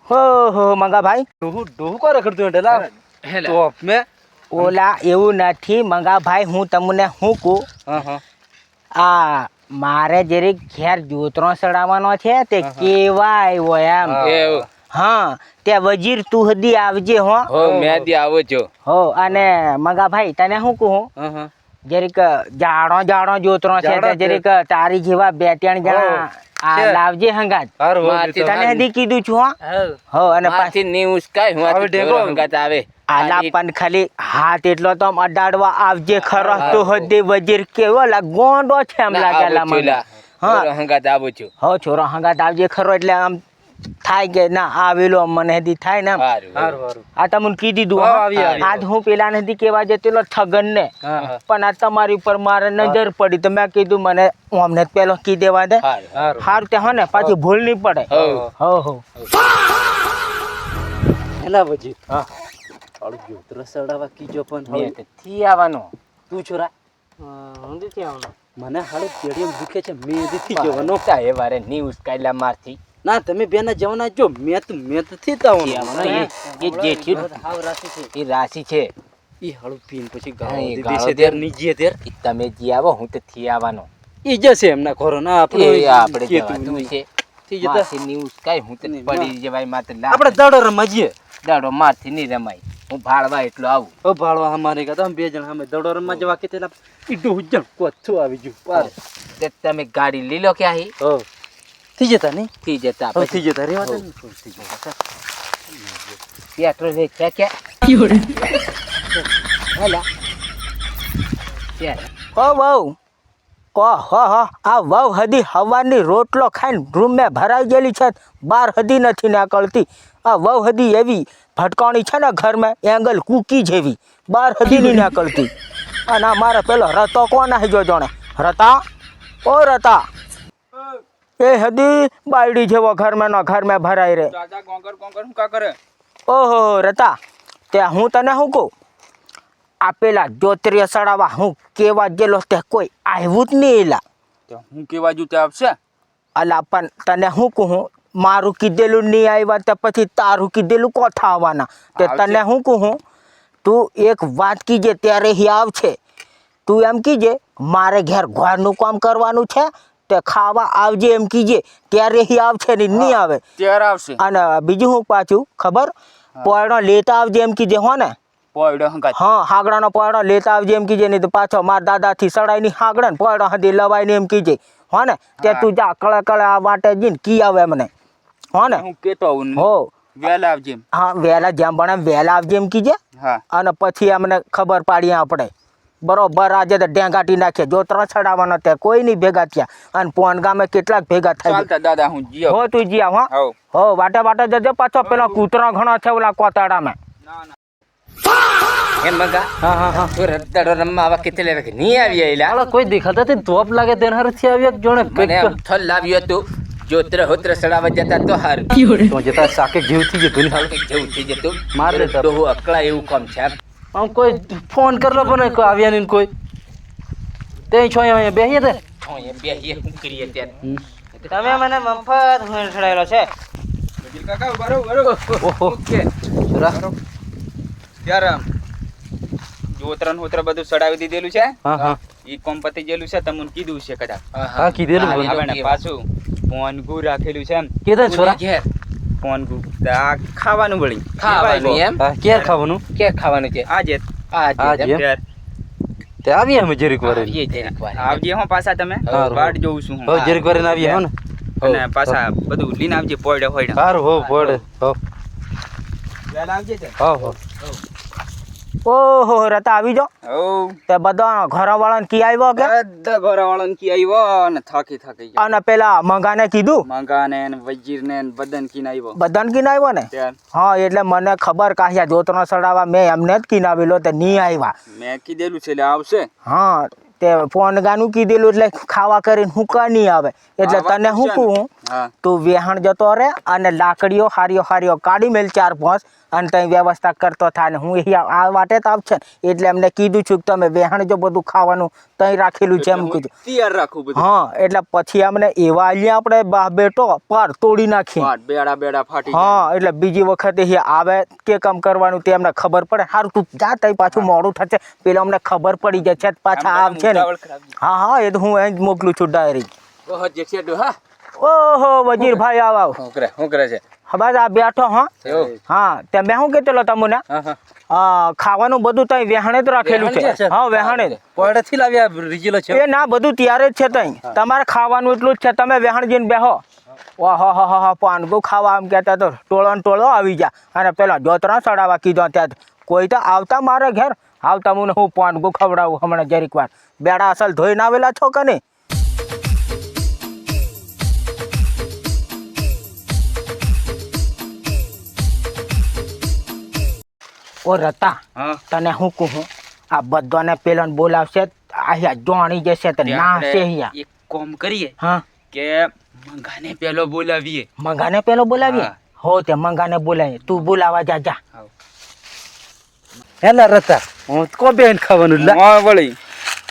હો મંગા ભાઈ ડોહું કરે કરતું હેલા તો મે ઓલા એવું નથી મંગા ભાઈ હું તમને શું કહું હા આ મારે જરીક ઘેર જોતરો ચડાવવાનો છે તે કેવા આવ્યો એમ એવું હા તે વજીર તું હદી આવજે હો મેં દી આવો છો હો અને મંગા ભાઈ તને શું કહું હા જરીક જાડો જોતરો છે તે જરીક તારી જેવા બે ત્રણ જણા આ લાવજે હંગાત તને હદી કીધું છું હો અને પાછી ની ઉસ્કાય હું હવે આ ઢેકો. હંગાત આવે આલા પણ ખાલી હાથ એટલો તો આમ અડાડવા આવજે ખરો તો હદી વજીર કેવો લા ગોંડો છે એમ લાગેલા મને હા હંગાત આવું છું હો છોરો હંગાત આવજે ખરો એટલે આમ થાય કે ના આવેલો મને હદી થાય ને એમ. સારું આ તમને કીધી દીધું હા, હો. આવી. આજ હું પેલા નથી કેવા જતેલો ઠગન ને હા પણ આ તમારી ઉપર મારે નજર પડી તો મેં કીધું મને અમને જ પેલો કી દેવા દે સારું હારું તે હો ને પાછી ભૂલ નહીં પડે હો હેલા વજી હા આળું જોતરો સડાવા કીજો પણ હવે થી આવવાનો તું છોરા નથી આવવાનું મને હાલે પેડિયમ દુખે છે મેદથી જવાનો એ વારે ની ઉસ્કાયલા મારથી ના તમે બેના જવાના જો મેં તો થી તાવ એ જેઠી હાવ રાશી છે એ રાશિ છે ઈ હાળું પીન પછી હા, ગાળો એ દીધી ગાળો છે દે. તેર નીજે તેર ઈ તમે જી આવો હું તો થી આવવાનો ઈ જશે એમના ખોરો ના એ આપણે કેતું જવાતું નહીં. છે થી જતા મારથી ની ઉસ્કાય હું તો નહીં, પડી જવાય માથે આપણે દાડો રમાજીએ દાડો મારથી નહીં રમાય હું ભાળવા એટલો આવું ઓ ભાળવા અમારે કા તમે બે જણ સામે દડો રમવા જવા કે તેલા ઈડું હુજ્જણ કોથું આવી ગયું પાર તે તમે ગાડી લઈ લો કે આહી હો થઈ જતા નહીં થી જતા હો પછી થઈ જતા રેવા દે ને. થઈ જતા પેટ્રોલ વે ક્યાં હેલા હો વહુ હો આ વહુ હદી હવાની રોટલો ખાઈને રૂમ મેં ભરાઈ ગયેલી છે બહાર હદી નથી નીકળતી આ વહુ હદી એવી ભટકાણી છે ને ઘરમાં એંગલ કૂકી જેવી બહાર હદી નહીં નીકળતી અને આ મારે પેલો રતો કોણ આવી જો જોણે રતા ઓ રતા એ હદી બાયડી જેવો ઘરમાં ભરાઈ રે ચાચા કોંકર શું કા કરે ઓહો રતા તે હું તને શું કહું આ પેલા જ્યોતિર્ય સડાવા હું કેવા ગયેલો તે કોઈ આવ્યું જ નહીં એલા તો હું કેવા જુ તે આવશે અલા પણ તને શું કહું મારું કીધેલું નહીં આવ્યા તો પછી તારું કીધેલું કોથા આવવાના તે તને શું કહું તું એક વાત કીજે ત્યારે ही આવશે તું એમ કીજે મારે ઘેર ઘરનું કામ કરવાનું છે તે ખાવા આવજે એમ કીજે ત્યારે ही આવશે ને નહીં આવે ત્યારે આવશે અને બીજું હું પાછું ખબર પોયડો લેતા આવજે એમ કીજે હો ને પોયડો હંકા હા હાગડાનો પોયડો લેતા આવજે એમ કીજે નહીં તો પાછો મારા દાદાથી સડાઈની હાગડા ને પોયડો હદી લવાઈને એમ કીજે હો ને તે તું જા કળે આ વાટે જઈને કી આવે મને હો ને હું કેતો આવું હો વેલા આવજે હા વહેલા જેમ ભણે વહેલા આવજે એમ કીજે હા અને પછી અમને ખબર પાડીએ આપણે બરોબર આજે તો ડેંગાટી નાખીએ જો ત્રણ ચડાવવાનો તે કોઈ નહીં ભેગા થયા અને પોન ગામે કેટલાક ભેગા થાય ચાલતા દાદા હું જીઓ હો તું જી આવ આવ હો વાટે જજે પાછો પેલો કૂતરો ઘણો છે ઓલા કોતાડામાં એમ મગા હા તું રદ્દાડો રમવા આવા કેટલે વાગે નહીં આવી આયલા આલા કોઈ દેખાતા તે તોપ લાગે તેના હરથી આવ્યો એક જોણે મને એમ થલ લાવ્યો તું જોત્ર હોત્ર સડાવા જતા તો હારું તો જતા સાકે જીવ થઈ ગયો ધૂની હાલ જેવું થઈ જતું માર દેતા. તો હું અકળા એવું કામ છે આમ કોઈ ફોન કરલો પણ કોઈ આવ્યા નહીં કોઈ તે છો અહીંયા બેહીએ તે એ બેહીએ શું કરીએ ત્યાં તમે મને મફત હું ચડાયેલો છે કાકા બરોબર ઓહો કે જરા ત્યારે જોતરન હોતર બધું સડાવી દીધેલું છે હા ઈ કોમ પતી ગયેલું છે તમને કીધું છે કદાચ હા કીધેલું હા, બોલ. હવે ને પાછું ફોનગુ રાખેલું છે એમ કીધા છોરા ઘેર ફોનગુ આ ખાવાનું વળી ખાવાનું એમ હા ક્યારે ખાવાનું કે ખાવાનું છે આજે આજે એમ? ત્યાર તે આવીએ અમે જરીક વાર આવીએ જરીક વાર. આવજે હો પાછા તમે હારું. વાટ જોઉં છું હો હું જરીક વાર આવીએ હો ને અને પાછા બધું લઈને આવજે પોયડે હોય સારું હો પડે હો આવજે છે હો ઓહો રતા આવી જો હો તે બધા ઘરવાળાને કી આવ્યો કે બધા ઘરવાળાને કી આવ્યો અને થાકી ગયા અને પેલા મંગાને કીધું મંગાને ને વજીરને ને બદન કીને આવ્યો બધાને કીને આવ્યો ને ત્યાર હા એટલે મને ખબર કાહ્યા જોતનો સડાવા મેં એમને જ કીને આવેલો તે નહીં આવ્યા મેં કીધેલું છે એટલે આવશે હા તે ફોન ગાનું કીધેલું એટલે ખાવા કરીને હું કા નહીં આવે એટલે આ વાત તને તો હું છે ને. કહું હા તું વેહાણ જતો રે અને લાકડીઓ હારીઓ કાઢી મેલ 4-5 અને ત્યાં વ્યવસ્થા કરતો થાય ને હું અહીંયા આ વાટે જ આવશે ને એટલે એમને કીધું છું કે તમે વેહાણ જો બધું ખાવાનું ત્યાં રાખેલું છે એમ કીધું. તૈયાર રાખું બધું. હા એટલે પછી અમને એવા અહીંયા આપણે બા બેટો પાર તોડી નાખી. પાટ બેડા બેડા ફાટી હા એટલે બીજી વખતે અહીંયા આવે કે કામ કરવાનું તે અમને ખબર પડે. સારું તું જા તઈ પાછું મોડું થશે પેલા અમને ખબર પડી જશે પાછા આવશે ને. હા હા એ તો હું અહીં જ મોકલું છું ડાયરી. ઓહો જેઠિયા ડોહા ઓહો વજીરભાઈ આવ શું કરે છે? બસ આ બેઠો. હા એવું? હા તે મેં શું કહેતો તમને ખાવાનું બધું ત્યાં વેહાણે જ રાખેલું છે. હા વેહાણે જ. પોયડાથી લાવ્યા રીજેલો છે એ ના બધું ત્યારે જ છે ત્યાં. તમારે ખાવાનું એટલું જ છે. તમે વેહાણ જઈને બેહો. ઓહો હો હો પાનગું ખાવા એમ કહેતા તો ટોળો ને ટોળો આવી જા અને પેલા જોતરા ચડાવવા કીધો ત્યાં કોઈ તો આવતા મારે ઘેર આવતા મને હું પાનગું ખવડાવું હમણાં જરીક વાર. બેડા અસલ ધોઈને આવેલા છો કે નહીં? ઓ રતા હા તને હું કહું આ બધાને પેલા બોલાવશે અહીંયા જોણી જશે તો તે ના આપણે છે અહીંયા. એક કામ કરીએ હા કે મંગાને પેલો બોલાવીએ. મંગાને પેલો બોલાવીએ. હા. હો તે મંગાને બોલાવીએ. તું બોલાવા જા જા. હેલા રતા હું કો બેન ખાવાનું લા હા વળી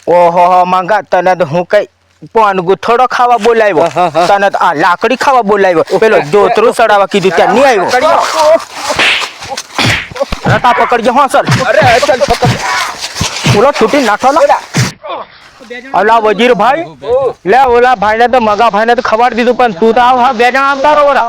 ઓહો હો મંગા તને તો હું કઈ પાનગું થોડો ખાવા બોલાવ્યો. હા, હા. તને તો આ લાકડી ખાવા બોલાવ્યો. પેલો જોતરું ચડાવવા કીધું ત્યાં નહીં આવ્યો. રતા પકડજે. હા સર અરે ચાલ પકડ. ઓલો છૂટી નાખો લો. અલા વજીરભાઈ લે ઓલા ભાઈને તો મગા ભાઈને તો ખબર દીધું પણ તું તો આવ. હા બે જણા આવતા રહો ઓલા.